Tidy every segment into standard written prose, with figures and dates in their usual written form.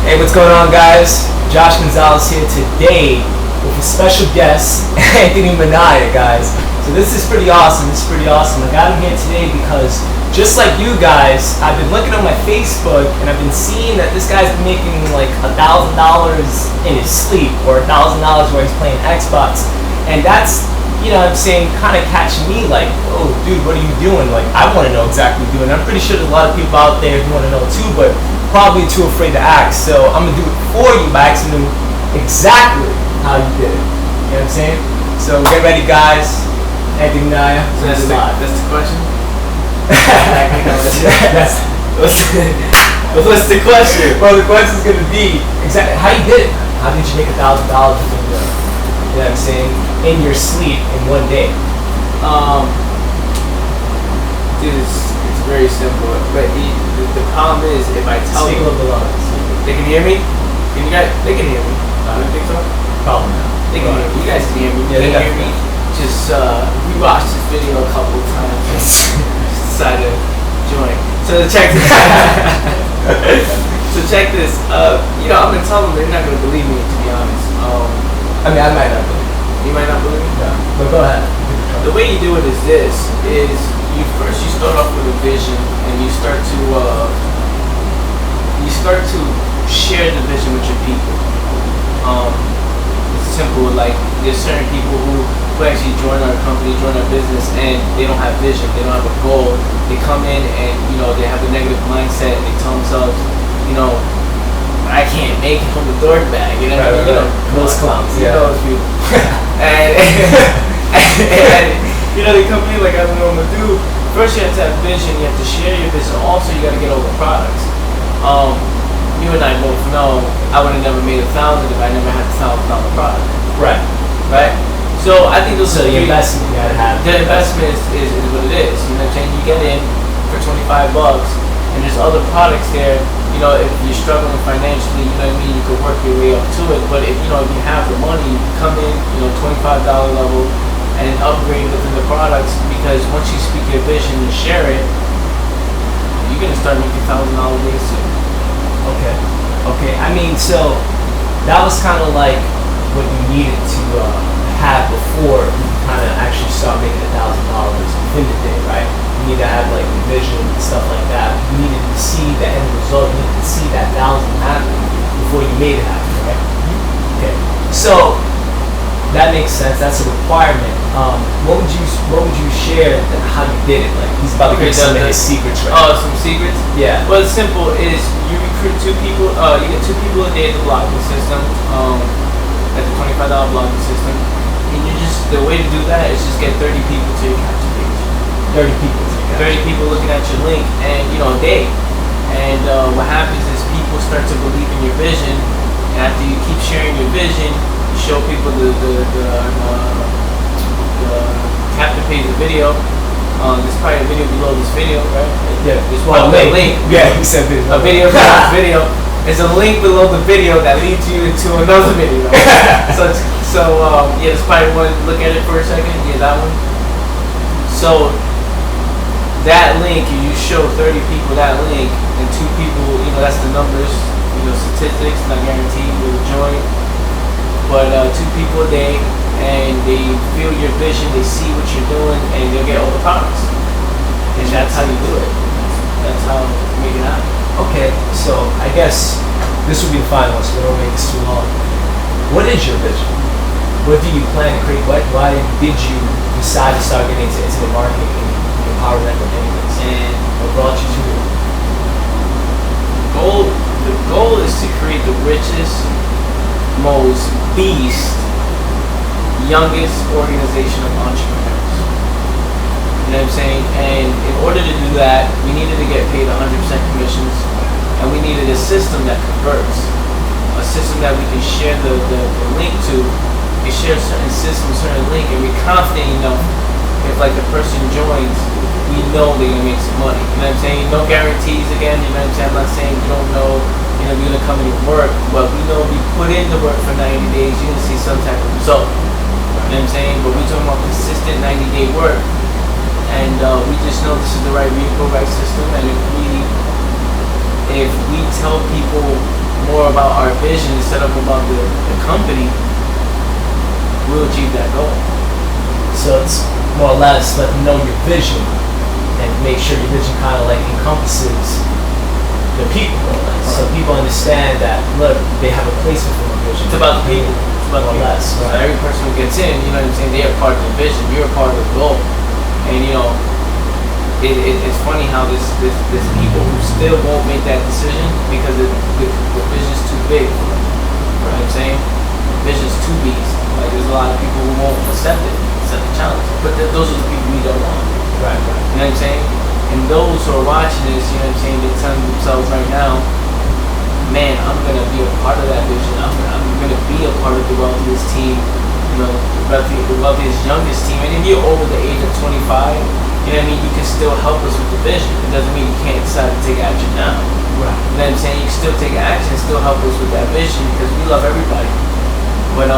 Hey, what's going on, guys? Josh Gonzalez here today with a special guest, Anthony Minaya, guys. So this is pretty awesome. I got him here today because just like you guys, I've been looking on my Facebook and I've been seeing that this guy's been making like $1,000 in his sleep, or $1,000 while he's playing Xbox, and that's, you know what I'm saying, kind of catching me like, oh dude, what are you doing? Like, I want to know exactly what you're doing. I'm pretty sure there's a lot of people out there who want to know too, but probably too afraid to ask. So I'm gonna do it for you by asking you exactly how you did it. You know what I'm saying? So get ready, guys. Anthony Minaya. So that's the question? What's the question? Well, the question's gonna be exactly how you did it. How did you make $1,000 in you know what I'm saying, in your sleep in one day? Dude, it's very simple. But the problem is, if I tell Speak a little bit louder. they can hear me? They can hear me. You think so? Probably not. They can hear me. You guys can hear me. Yeah, They can hear me. Just, we watched this video a couple of times. Decided to join. So check this you know, I'm gonna tell them, they're not gonna believe me, to be honest. I mean, I might not believe. You might not believe me? Yeah. But go ahead. The way you do it is this: you start off with a vision, and you start to share the vision with your people. It's simple. Like, there's certain people who actually join our company, join our business, and they don't have vision. They don't have a goal. They come in and, you know, they have a negative mindset, and they tell themselves, you know, I can't make it from the door bag. You know what I mean? You know, those clowns. You know those people. and you know, they come in like, I don't know what to do. First, you have to have vision. You have to share your vision. Also, you got to get all the products. You and I both know I would have never made 1,000 if I never had the $1,000 product. Right. Right. So I think those So are the investment you gotta have. The investment is what it is. You know what I'm saying? You get in for $25, and there's other products there. You know, if you're struggling financially, you know what I mean, you could work your way up to it. But if you have the money, you come in, you know, $25 level, and then upgrade within the products. Because once you speak your vision and share it, you're gonna start making $1,000 days soon. Okay. I mean, so that was kind of like what you needed to have before you kind of actually start making $1,000 within the day, right? You need to have like the vision and stuff like that. You needed to see the end result. You needed to see that 1,000 happen before you made it happen, right? Okay. So that makes sense. That's a requirement. What would you share and how you did it? Like, he's about to give some of his secrets, right? Oh, some secrets? Yeah. Well, it's simple. Is you recruit two people. You get 2 people a day at the blocking system. At the $25 blocking system. And the way to do that is just get 30 people to your capture page. 30 people. 30 people looking at your link, and a day. And what happens is people start to believe in your vision. And after you keep sharing your vision, you show people the capture page of the video. There's probably a video below this video, right? Yeah. There's one link. Yeah, you said video. A video below this video. There's a link below the video that leads you to another video. Yeah, there's probably one. Look at it for a second. Yeah, that one. So that link, you show 30 people that link, and 2 people, that's the numbers, statistics, not guaranteed will join. But 2 people a day, and they feel your vision, they see what you're doing, and they'll get all the products. And that's how you do it. That's how you make it happen. Okay, so I guess this will be the final one, so we don't make this too long. What is your vision? What do you plan to create? Why did you decide to start getting into the marketing and empower network anyways? And what brought you to it? The goal is to create the richest, most beast, youngest organization of entrepreneurs. You know what I'm saying? And in order to do that, we needed to get paid 100% commissions, and we needed a system that converts, a system that we can share the link to. We share certain systems, certain link, and we're confident enough if like the person joins, we know they're gonna make some money. You know what I'm saying? No guarantees again. You know what I'm saying? I'm not saying you don't know. You're gonna come in and work, but we know if you put in the work for 90 days, you're gonna see some type of result. You know what I'm saying? But we're talking about consistent 90-day work. And we just know this is the right vehicle, right system. And if we tell people more about our vision instead of about the company, we'll achieve that goal. So it's more or less let them know your vision and make sure your vision kind of like encompasses the people. Like, so people understand that, look, they have a place within the vision. It's about the people. It's about More the or people. less, So right. every person who gets in, you know what I'm saying, they are part of the vision. You're a part of the goal. And you know, it's funny how there's people who still won't make that decision because the vision's too big for them. You know what I'm saying? The vision's too beast. Like there's a lot of people who won't accept the challenge. But those are the people we don't want. Right. You know what I'm saying? And those who are watching this, you know what I'm saying, they're telling themselves right now, man, I'm gonna be a part of that vision. I'm gonna be a part of the wealthiest team, you know, the wealthiest youngest team. And if you're over the age of 25, you know what I mean, you can still help us with the vision. It doesn't mean you can't decide to take action now. Right. You know what I'm saying? You can still take action, still help us with that vision because we love everybody. But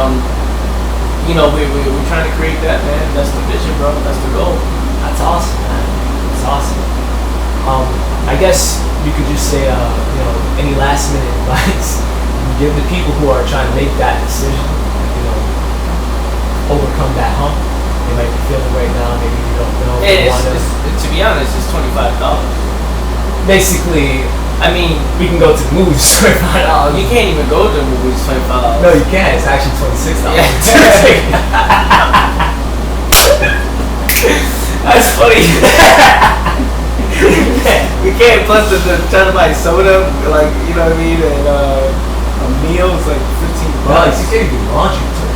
you know, we're trying to create that, man. That's the vision, bro. That's the goal. That's awesome, man. That's awesome. I guess you could just say, you know, any last minute advice you give the people who are trying to make that decision, you know, overcome that hump. They might be feeling right now, maybe you don't know. To be honest, it's $25. Basically, I mean, we can go to the movies for $25. you can't even go to the movies $25. No, you can't. It's actually $26. Yeah. That's funny. We can't plus the trying to buy soda, like you know what I mean, and a meal is like $15. You can't even launch it for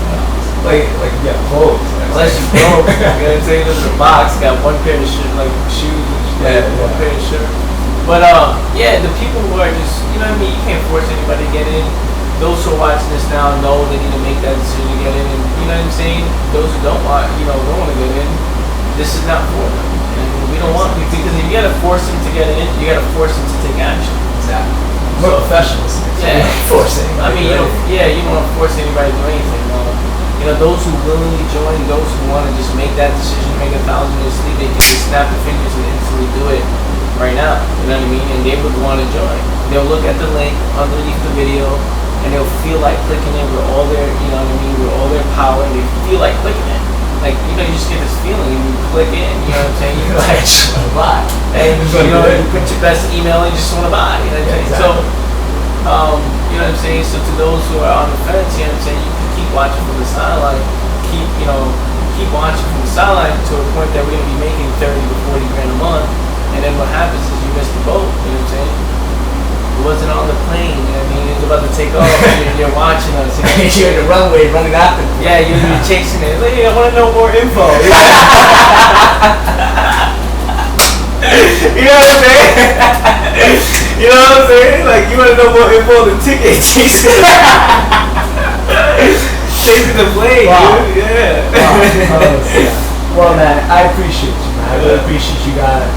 $25. Like you get clothes. Unless you broke, you know what I'm saying? There's a box, got one pair of like shoes, and one pair of shirt. But yeah, the people who are just, you know what I mean, you can't force anybody to get in. Those who are watching this now know they need to make that decision to get in, and you know what I'm saying? Those who don't want, don't want to get in, this is not for them. And we don't want, because if you gotta force them to get in, you gotta force them to take action. Exactly. We're professionals. Yeah. Force anybody. I mean, you don't want to force anybody to do anything. You know, those who willingly join, those who want to just make that decision, make 1,000 in their sleep, they can just snap their fingers and instantly do it right now. You know what I mean? And they would want to join. They'll look at the link underneath the video, and they'll feel like clicking it with all their, you know what I mean, with all their power, and they feel like clicking it. Like, you know, you just get this feeling, and you click in, you know what I'm saying? You're like, just want to buy. And, you know, you put your best email and you just want to buy, you know what I'm saying? Exactly. So, you know what I'm saying? So to those who are on the fence, you know what I'm saying, you can keep watching from the sideline, keep watching from the sideline to a point that we're going to be making 30 to 40 grand a month, and then what happens is you miss the boat, you know what I'm saying? It wasn't on the plane, you know what I mean? It was about to take off, you're watching us. You know? You're in the runway running after me. Yeah, you're chasing it. Like, I want to know more info. You know what I'm saying? You know what I'm saying? Like, you want to know more info on the ticket, chasing the plane, Wow. dude. Yeah. Wow. Well, man, I appreciate you, man. I really appreciate you guys,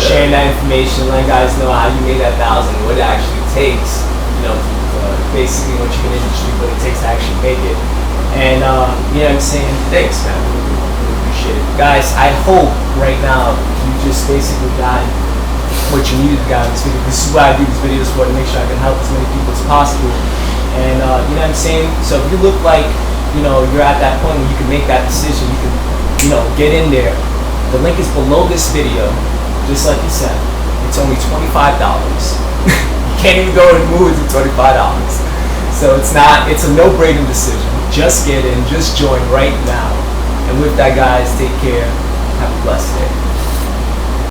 sharing that information, letting guys know how you made that 1,000, what it actually takes, basically what you can industry, what it takes to actually make it. And, you know what I'm saying? Thanks, man. Really appreciate it. Guys, I hope right now you just basically got what you needed to get out of this video. This is why I do these videos for, to make sure I can help as many people as possible. And, you know what I'm saying? So if you look like, you're at that point where you can make that decision, you can, get in there. The link is below this video, just like you said. It's only $25. You can't even go and move it to $25. So it's a no-brainer decision. Just get in, just join right now. And with that, guys, take care. Have a blessed day.